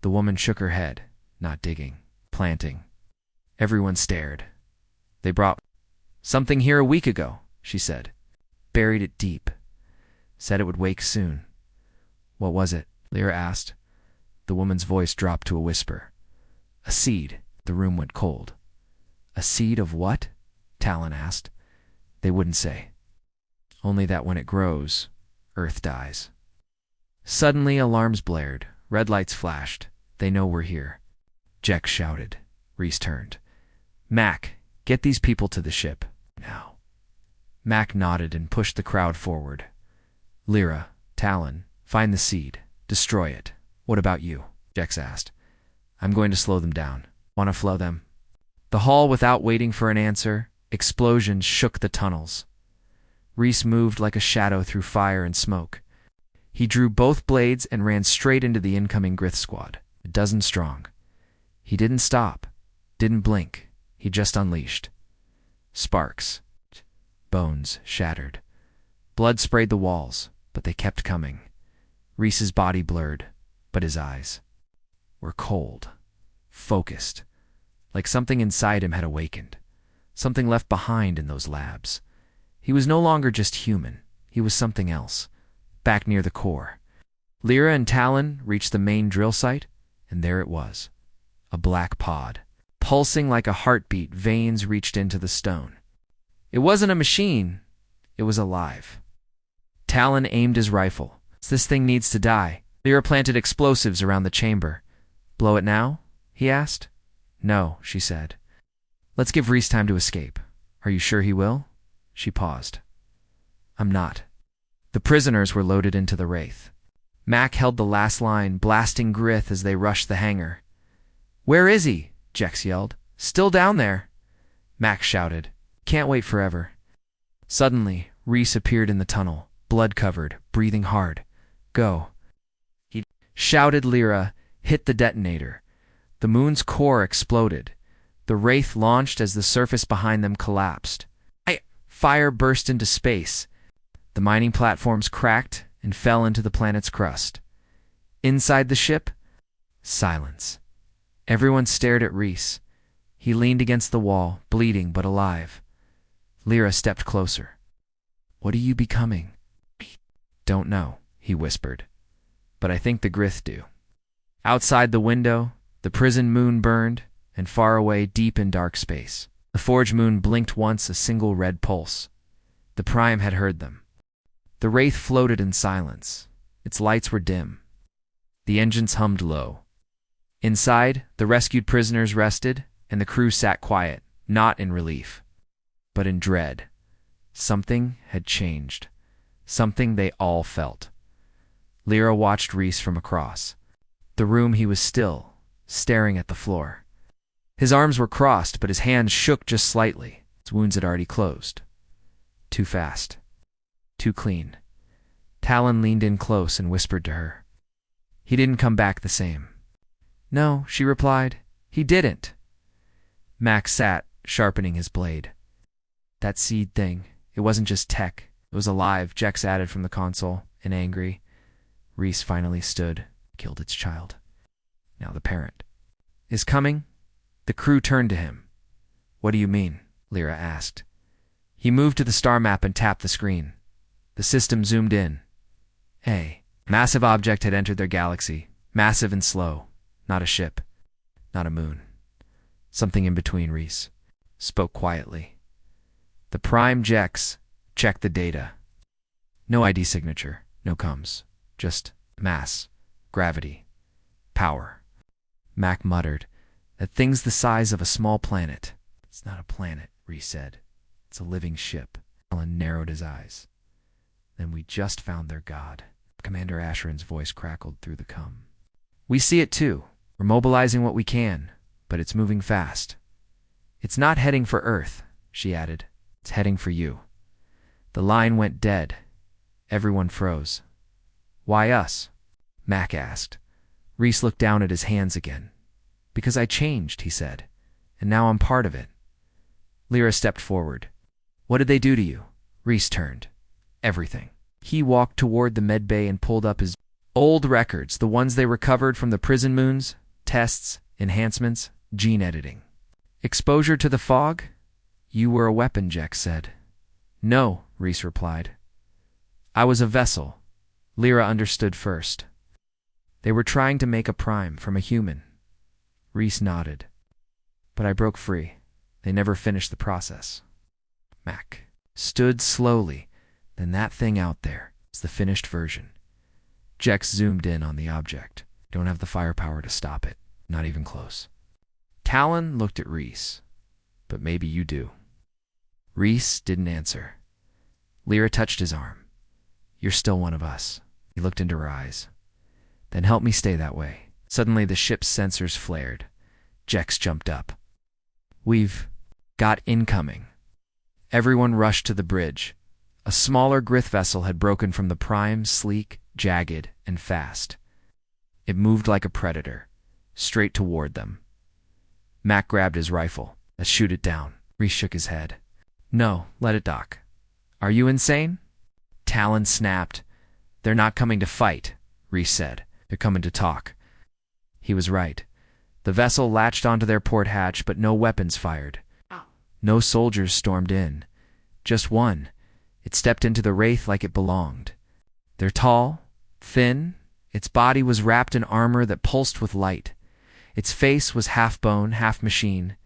The woman shook her head. Not digging. Planting. Everyone stared. They brought something here a week ago, she said. Buried it deep. Said it would wake soon. What was it? Lyra asked. The woman's voice dropped to a whisper. A seed. The room went cold. A seed of what? Talon asked. They wouldn't say. Only that when it grows, Earth dies. Suddenly alarms blared. Red lights flashed. They know we're here. Jex shouted. Reese turned. Mac, get these people to the ship. Now. Mac nodded and pushed the crowd forward. Lyra, Talon, find the seed. Destroy it. What about you? Jex asked. I'm going to slow them down. Want to flow them? The hall, without waiting for an answer, explosions shook the tunnels. Reese moved like a shadow through fire and smoke. He drew both blades and ran straight into the incoming Grith squad, a dozen strong. He didn't stop, didn't blink. He just unleashed. Sparks. Bones shattered. Blood sprayed the walls, but they kept coming. Reese's body blurred, but his eyes were cold, focused, like something inside him had awakened, something left behind in those labs. He was no longer just human. He was something else, back near the core. Lyra and Talon reached the main drill site, and there it was, a black pod. Pulsing like a heartbeat, veins reached into the stone. It wasn't a machine. It was alive. Talon aimed his rifle. This thing needs to die. Lyra planted explosives around the chamber. Blow it now? He asked. No, she said. Let's give Reese time to escape. Are you sure he will? She paused. I'm not. The prisoners were loaded into the Wraith. Mac held the last line, blasting Grith as they rushed the hangar. Where is he? Jex yelled. Still down there. Mac shouted. Can't wait forever. Suddenly, Reese appeared in the tunnel, blood-covered, breathing hard. Go. He shouted. Lyra hit the detonator. The moon's core exploded. The Wraith launched as the surface behind them collapsed. Fire burst into space. The mining platforms cracked and fell into the planet's crust. Inside the ship, silence. Everyone stared at Reese. He leaned against the wall, bleeding but alive. Lyra stepped closer. What are you becoming? Don't know, he whispered. But I think the Grith do. Outside the window, the prison moon burned, and far away, deep in dark space, the forge moon blinked once, a single red pulse. The Prime had heard them. The Wraith floated in silence. Its lights were dim. The engines hummed low. Inside, the rescued prisoners rested, and the crew sat quiet, not in relief, but in dread. Something had changed. Something they all felt. Lyra watched Reese from across. The room, he was still, staring at the floor. His arms were crossed, but his hands shook just slightly. His wounds had already closed. Too fast. Too clean. Talon leaned in close and whispered to her. He didn't come back the same. No, she replied. He didn't. Max sat, sharpening his blade. That seed thing, it wasn't just tech. It was alive, Jex added from the console, and angry. Reese finally stood, killed its child. Now the parent is coming. The crew turned to him. What do you mean? Lyra asked. He moved to the star map and tapped the screen. The system zoomed in. A massive object had entered their galaxy, massive and slow. Not a ship, not a moon. Something in between. Reese spoke quietly. The Prime Jex checked the data. No ID signature, no coms. Just mass, gravity, power. Mac muttered. That thing's the size of a small planet. It's not a planet, Reese said. It's a living ship. Alan narrowed his eyes. Then we just found their god. Commander Asheron's voice crackled through the cum. We see it too. We're mobilizing what we can, but it's moving fast. It's not heading for Earth, she added. It's heading for you. The line went dead. Everyone froze. Why us? Mac asked. Reese looked down at his hands again. Because I changed, he said, and now I'm part of it. Lyra stepped forward. What did they do to you? Reese turned. Everything. He walked toward the medbay and pulled up his old records, the ones they recovered from the prison moons, tests, enhancements, gene editing. Exposure to the fog? You were a weapon, Jex said. No, Reese replied. I was a vessel. Lyra understood first. They were trying to make a prime from a human. Reese nodded. But I broke free. They never finished the process. Mac stood slowly. Then that thing out there is the finished version. Jex zoomed in on the object. Don't have the firepower to stop it. Not even close. Talon looked at Reese. But maybe you do. Reese didn't answer. Lyra touched his arm. You're still one of us. He looked into her eyes. Then help me stay that way. Suddenly the ship's sensors flared. Jex jumped up. We've got incoming. Everyone rushed to the bridge. A smaller Grith vessel had broken from the Prime, sleek, jagged, and fast. It moved like a predator, straight toward them. Mac grabbed his rifle. Let's shoot it down. Reese shook his head. No, let it dock. Are you insane? Talon snapped. They're not coming to fight, Reese said. They're coming to talk. He was right. The vessel latched onto their port hatch, but no weapons fired. No soldiers stormed in. Just one. It stepped into the Wraith like it belonged. They're tall, thin. Its body was wrapped in armor that pulsed with light. Its face was half bone, half machine.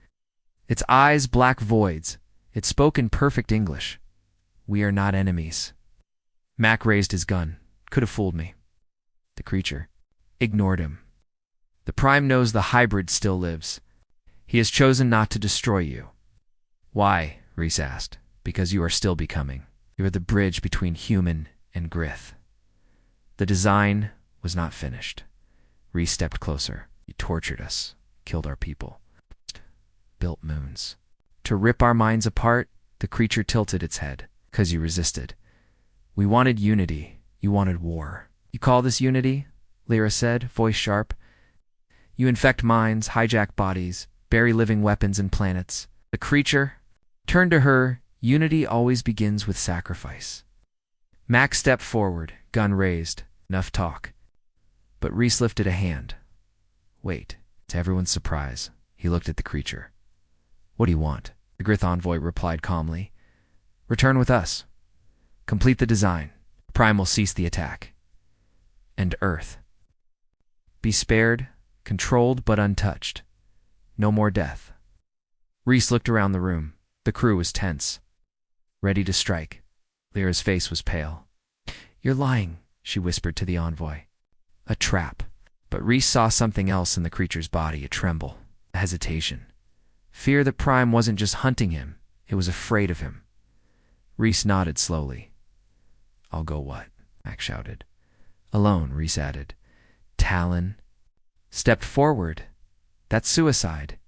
Its eyes black voids. It spoke in perfect English. We are not enemies. Mac raised his gun. Could have fooled me. The creature ignored him. The Prime knows the hybrid still lives. He has chosen not to destroy you. Why? Reese asked. Because you are still becoming. You are the bridge between human and Grith. The design was not finished. Reese stepped closer. You tortured us, killed our people, built moons. To rip our minds apart, the creature tilted its head. Because you resisted. We wanted unity. You wanted war. You call this unity? Lyra said, voice sharp. You infect minds, hijack bodies, bury living weapons in planets. The creature turned to her. Unity always begins with sacrifice. Mac stepped forward, gun raised. Enough talk. But Reese lifted a hand. Wait. To everyone's surprise, he looked at the creature. What do you want? The Grith envoy replied calmly. Return with us. Complete the design. Prime will cease the attack. And Earth. Be spared, controlled but untouched. No more death. Reese looked around the room. The crew was tense. Ready to strike. Lyra's face was pale. You're lying, she whispered to the envoy. A trap. But Reese saw something else in the creature's body, a tremble, a hesitation. Fear that Prime wasn't just hunting him, it was afraid of him. Reese nodded slowly. I'll go what? Mac shouted. Alone, Reese added. Talon stepped forward. That's suicide.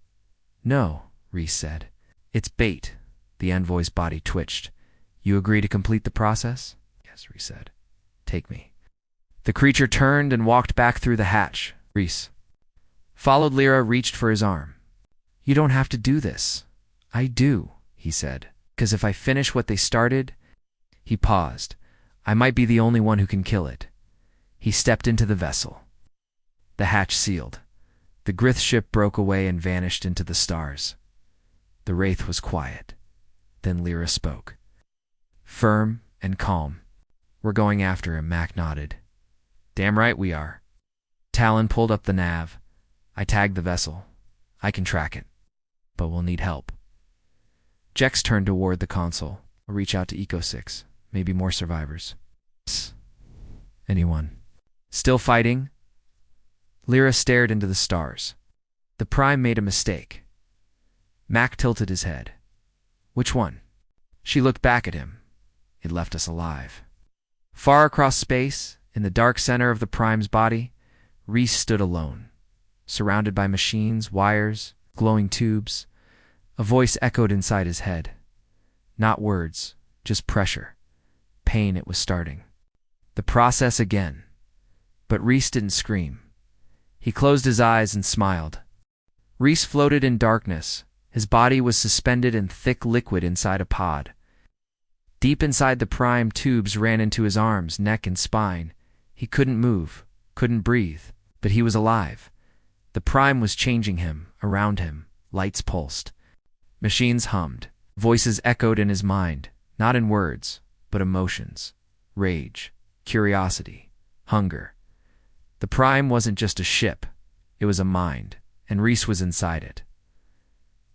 No, Reese said. It's bait. The envoy's body twitched. You agree to complete the process? Yes, Reese said. Take me. The creature turned and walked back through the hatch. Reese followed. Lyra reached for his arm. You don't have to do this. I do, he said. Because if I finish what they started... He paused. I might be the only one who can kill it. He stepped into the vessel. The hatch sealed. The Grith ship broke away and vanished into the stars. The Wraith was quiet. Then Lyra spoke. Firm and calm. We're going after him, Mac nodded. Damn right we are. Talon pulled up the nav. I tagged the vessel. I can track it. But we'll need help. Jex turned toward the console. I'll reach out to Eco 6. Maybe more survivors. Anyone? Still fighting? Lyra stared into the stars. The Prime made a mistake. Mac tilted his head. Which one? She looked back at him. It left us alive. Far across space, in the dark center of the Prime's body, Reese stood alone, surrounded by machines, wires, glowing tubes. A voice echoed inside his head. Not words, just pressure. Pain it was starting. The process again. But Reese didn't scream. He closed his eyes and smiled. Reese floated in darkness. His body was suspended in thick liquid inside a pod. Deep inside the Prime, tubes ran into his arms, neck, and spine. He couldn't move, couldn't breathe, but he was alive. The Prime was changing him, around him. Lights pulsed. Machines hummed. Voices echoed in his mind, not in words, but emotions. Rage, curiosity, hunger. The Prime wasn't just a ship. It was a mind, and Reese was inside it.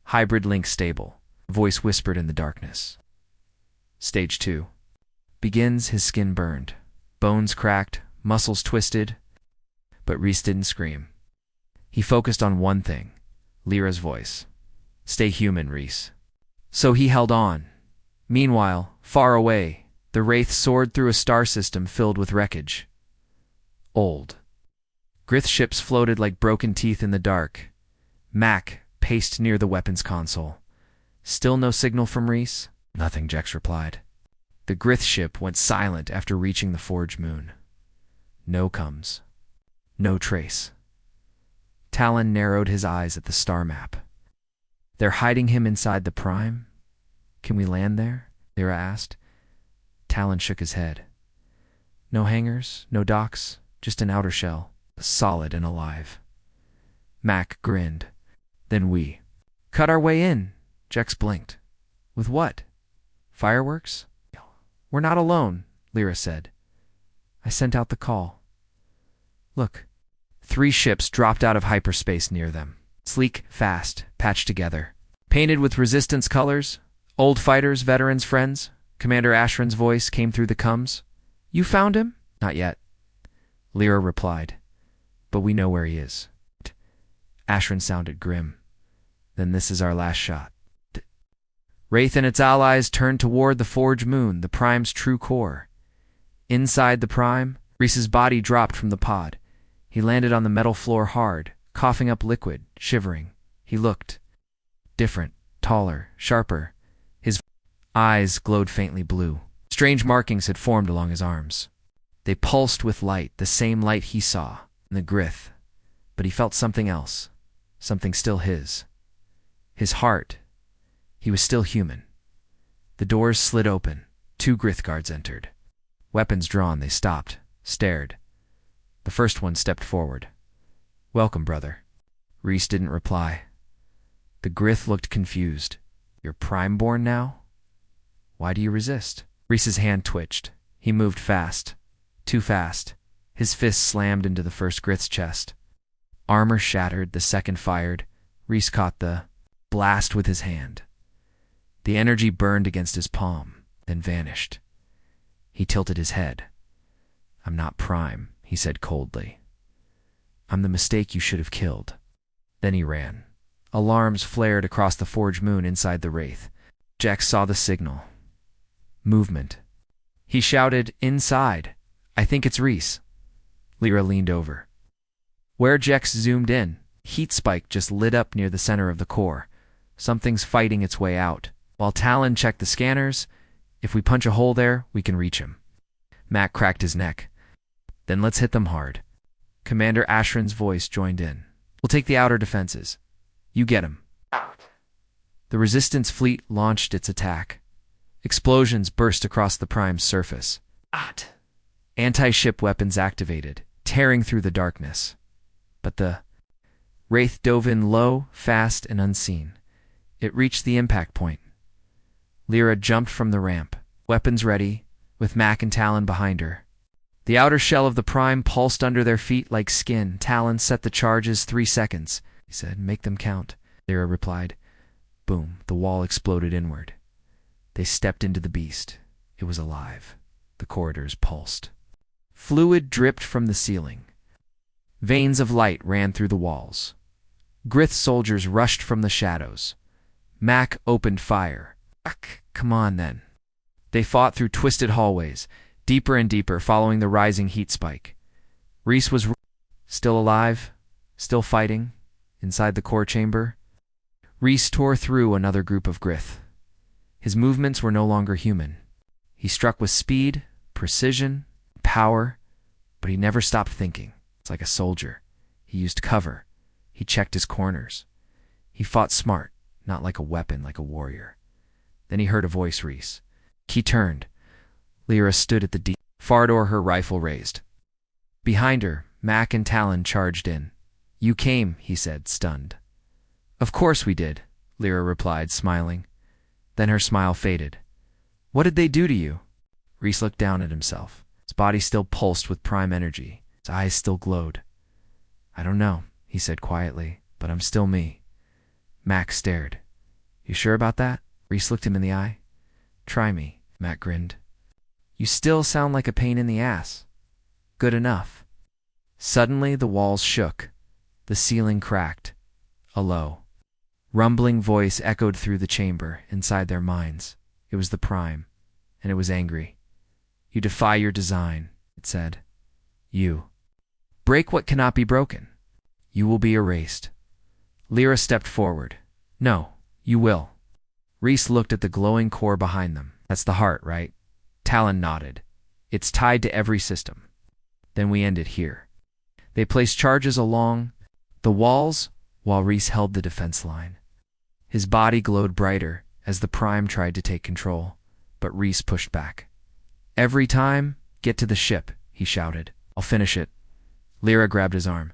Hybrid link stable. Voice whispered in the darkness. Stage 2. Begins. His skin burned. Bones cracked, muscles twisted. But Reese didn't scream. He focused on one thing. Lyra's voice. Stay human, Reese. So he held on. Meanwhile, far away, the Wraith soared through a star system filled with wreckage. Old. Grith ships floated like broken teeth in the dark. Mac paced near the weapons console. Still no signal from Reese? Nothing, Jex replied. The Grith ship went silent after reaching the Forge moon. No comes. No trace. Talon narrowed his eyes at the star map. They're hiding him inside the Prime? Can we land there? Lyra asked. Talon shook his head. No hangars, no docks, just an outer shell, solid and alive. Mac grinned. Then we cut our way in, Jex blinked. With what? Fireworks? We're not alone, Lyra said. I sent out the call. Look. 3 ships dropped out of hyperspace near them. Sleek, fast, patched together. Painted with resistance colors. Old fighters, veterans, friends. Commander Ashran's voice came through the coms. You found him? Not yet. Lyra replied. But we know where he is. Ashran sounded grim. Then this is our last shot. Wraith and its allies turned toward the Forge moon, the Prime's true core. Inside the Prime, Reese's body dropped from the pod. He landed on the metal floor hard, coughing up liquid, shivering. He looked different, taller, sharper. His eyes glowed faintly blue. Strange markings had formed along his arms. They pulsed with light, the same light he saw in the Grith. But he felt something else, something still his. His heart. He was still human. The doors slid open. 2 Grith guards entered. Weapons drawn, they stopped, stared. The first one stepped forward. Welcome, brother. Reese didn't reply. The Grith looked confused. You're Prime-born now? Why do you resist? Reese's hand twitched. He moved fast. Too fast. His fist slammed into the first Grith's chest. Armor shattered, the second fired. Reese caught the blast with his hand. The energy burned against his palm, then vanished. He tilted his head. I'm not Prime, he said coldly. I'm the mistake you should have killed. Then he ran. Alarms flared across the Forge moon inside the Wraith. Jax saw the signal. Movement. He shouted, inside. I think it's Reese. Lyra leaned over. Where Jex zoomed in, heat spike just lit up near the center of the core. Something's fighting its way out. While Talon checked the scanners, if we punch a hole there, we can reach him. Mac cracked his neck. Then let's hit them hard. Commander Ashran's voice joined in. We'll take the outer defenses. You get him. Out. The Resistance fleet launched its attack. Explosions burst across the Prime's surface. Anti-ship weapons activated, tearing through the darkness. But the Wraith dove in low, fast, and unseen. It reached the impact point. Lyra jumped from the ramp, weapons ready, with Mac and Talon behind her. The outer shell of the Prime pulsed under their feet like skin. Talon set the charges 3 seconds. He said, make them count. Lyra replied. Boom, the wall exploded inward. They stepped into the beast. It was alive. The corridors pulsed. Fluid dripped from the ceiling. Veins of light ran through the walls. Grith soldiers rushed from the shadows. Mac opened fire. Come on, then. They fought through twisted hallways, deeper and deeper, following the rising heat spike. Reese was still alive, still fighting, inside the core chamber. Reese tore through another group of Grith. His movements were no longer human. He struck with speed, precision, power, but he never stopped thinking. It's like a soldier. He used cover. He checked his corners. He fought smart, not like a weapon, like a warrior. Then he heard a voice, Reese. He turned. Lyra stood at the far door, her rifle raised. Behind her, Mac and Talon charged in. You came, he said, stunned. Of course we did, Lyra replied, smiling. Then her smile faded. What did they do to you? Reese looked down at himself. His body still pulsed with Prime energy. His eyes still glowed. I don't know, he said quietly, but I'm still me. Mac stared. You sure about that? Reese looked him in the eye. Try me, Mac grinned. You still sound like a pain in the ass. Good enough. Suddenly the walls shook. The ceiling cracked. A low, Rumbling voice echoed through the chamber, inside their minds. It was the Prime, and it was angry. You defy your design, it said. You break what cannot be broken. You will be erased. Lyra stepped forward. No, you will. Rhys looked at the glowing core behind them. That's the heart, right? Talon nodded. It's tied to every system. Then we end it here. They placed charges along the walls while Rhys held the defense line. His body glowed brighter as the Prime tried to take control, but Rhys pushed back. Every time, get to the ship, he shouted. I'll finish it. Lyra grabbed his arm.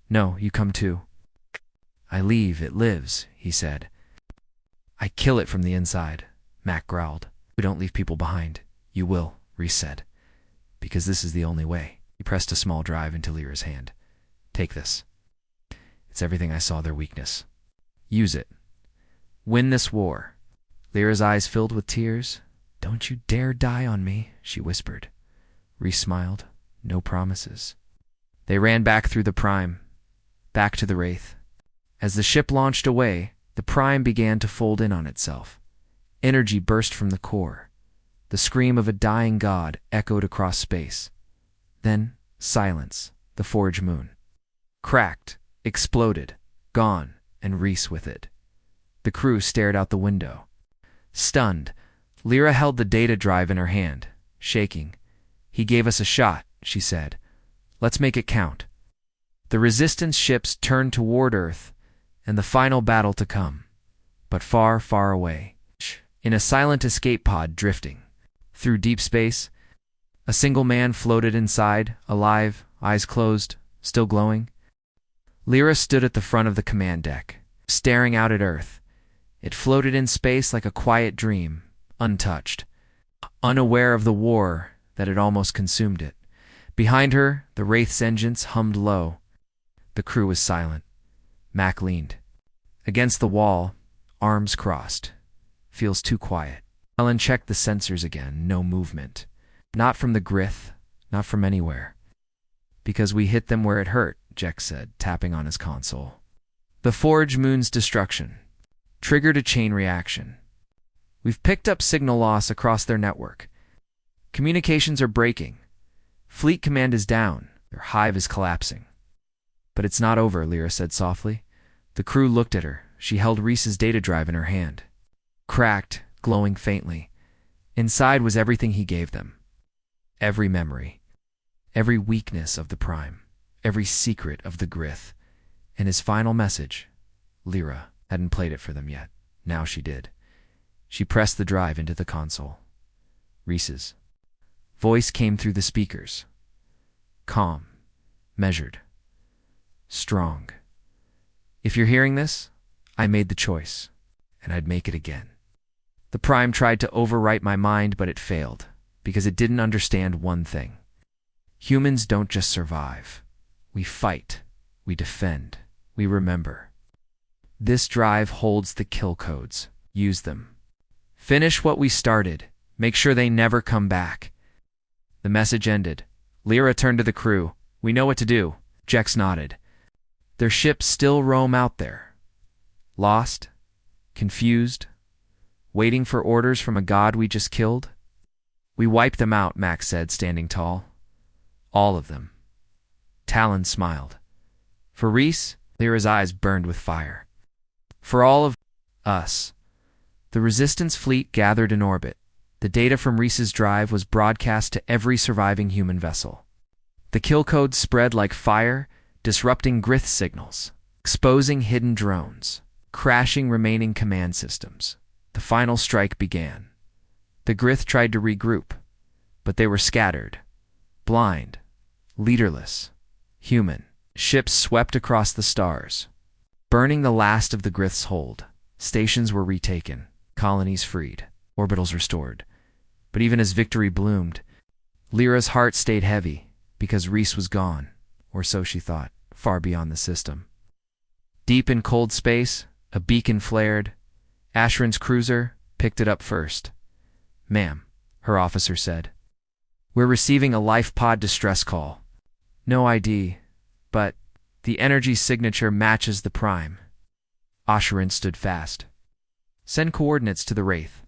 No, you come too. I leave, it lives, he said. I kill it from the inside, Mac growled. We don't leave people behind. You will, Rhys said. Because this is the only way. He pressed a small drive into Lyra's hand. Take this. It's everything I saw their weakness. Use it. Win this war. Lyra's eyes filled with tears. Don't you dare die on me, she whispered. Rhys smiled. No promises. They ran back through the Prime, back to the Wraith. As the ship launched away, the Prime began to fold in on itself. Energy burst from the core. The scream of a dying god echoed across space. Then, silence, the Forge Moon. Cracked, exploded, gone, and Rhys with it. The crew stared out the window. Stunned, Lyra held the data drive in her hand, shaking. He gave us a shot, she said. Let's make it count. The Resistance ships turned toward Earth, and the final battle to come. But far, far away. In a silent escape pod drifting. Through deep space, a single man floated inside, alive, eyes closed, still glowing. Lyra stood at the front of the command deck, staring out at Earth. It floated in space like a quiet dream, untouched, unaware of the war that had almost consumed it. Behind her, the Wraith's engines hummed low. The crew was silent. Mac leaned. Against the wall, arms crossed. Feels too quiet. Helen checked the sensors again. No movement. Not from the Grith, not from anywhere. Because we hit them where it hurt, Jex said, tapping on his console. The Forge Moon's destruction triggered a chain reaction. We've picked up signal loss across their network. Communications are breaking. Fleet command is down. Their hive is collapsing. But it's not over, Lyra said softly. The crew looked at her. She held Rhys's data drive in her hand. Cracked, glowing faintly. Inside was everything he gave them. Every memory. Every weakness of the Prime. Every secret of the Grith. And his final message. Lyra hadn't played it for them yet. Now she did. She pressed the drive into the console. Rhys's voice came through the speakers. Calm. Measured. Strong. If you're hearing this, I made the choice, and I'd make it again. The Prime tried to overwrite my mind, but it failed, because it didn't understand one thing. Humans don't just survive. We fight. We defend. We remember. This drive holds the kill codes. Use them. Finish what we started. Make sure they never come back. The message ended. Lyra turned to the crew. We know what to do. Jex nodded. Their ships still roam out there. Lost, confused, waiting for orders from a god we just killed. We wiped them out, Max said, standing tall. All of them. Talon smiled. For Rhys, Lyra's eyes burned with fire. For all of us. The Resistance fleet gathered in orbit. The data from Rhys's drive was broadcast to every surviving human vessel. The kill codes spread like fire, disrupting Grith signals, exposing hidden drones, crashing remaining command systems. The final strike began. The Grith tried to regroup, but they were scattered, blind, leaderless, human. Ships swept across the stars, burning the last of the Grith's hold. Stations were retaken, colonies freed, orbitals restored. But even as victory bloomed, Lyra's heart stayed heavy because Rhys was gone, or so she thought, far beyond the system. Deep in cold space, a beacon flared. Ashran's cruiser picked it up first. Ma'am, her officer said. We're receiving a life pod distress call. No ID, but the energy signature matches the Prime. Osharin stood fast. Send coordinates to the Wraith.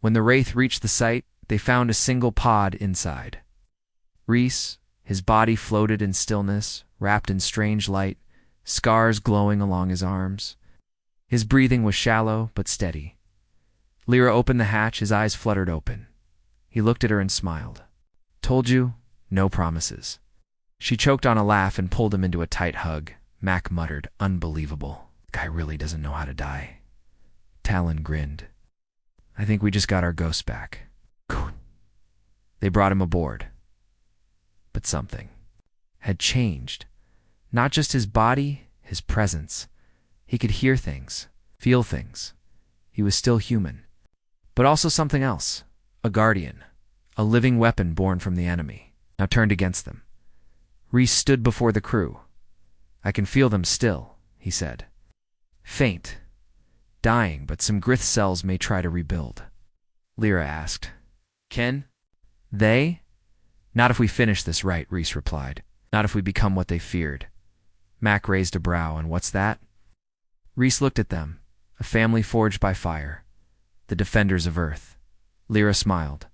When the Wraith reached the site, they found a single pod inside. Reese, his body floated in stillness, wrapped in strange light, scars glowing along his arms. His breathing was shallow but steady. Lyra opened the hatch, his eyes fluttered open. He looked at her and smiled. Told you, no promises. She choked on a laugh and pulled him into a tight hug. Mac muttered, unbelievable. The guy really doesn't know how to die. Talon grinned. I think we just got our ghosts back. They brought him aboard. But something had changed. Not just his body, his presence. He could hear things, feel things. He was still human. But also something else. A guardian. A living weapon born from the enemy. Now turned against them. Reese stood before the crew. I can feel them still, he said. Faint. Dying, but some Grith cells may try to rebuild. Lyra asked. Ken? They? Not if we finish this right, Reese replied. Not if we become what they feared. Mac raised a brow, and what's that? Reese looked at them. A family forged by fire. The defenders of Earth. Lyra smiled.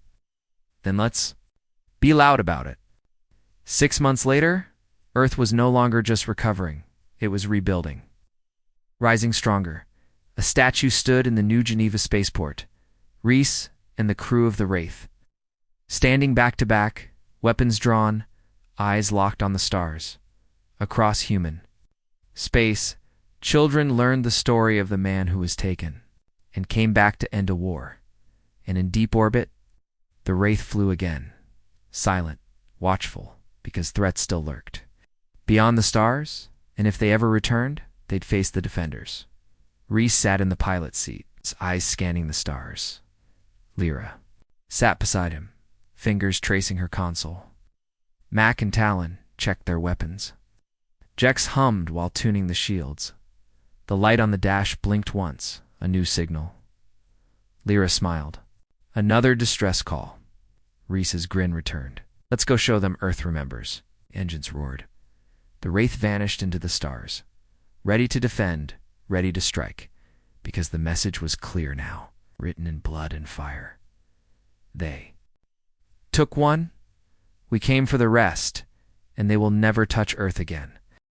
Then let's be loud about it. 6 months later, Earth was no longer just recovering. It was rebuilding. Rising stronger, a statue stood in the New Geneva spaceport. Reese and the crew of the Wraith. Standing back to back, weapons drawn, eyes locked on the stars. Across human space, children learned the story of the man who was taken and came back to end a war. And in deep orbit, the Wraith flew again, silent, watchful, because threats still lurked. Beyond the stars, and if they ever returned, they'd face the defenders. Reese sat in the pilot's seat, his eyes scanning the stars. Lyra sat beside him, fingers tracing her console. Mac and Talon checked their weapons. Jex hummed while tuning the shields. The light on the dash blinked once, a new signal. Lyra smiled. Another distress call. Reese's grin returned. Let's go show them Earth remembers. Engines roared. The Wraith vanished into the stars. Ready to defend, ready to strike, because the message was clear now, written in blood and fire. They took one. We came for the rest, and they will never touch Earth again.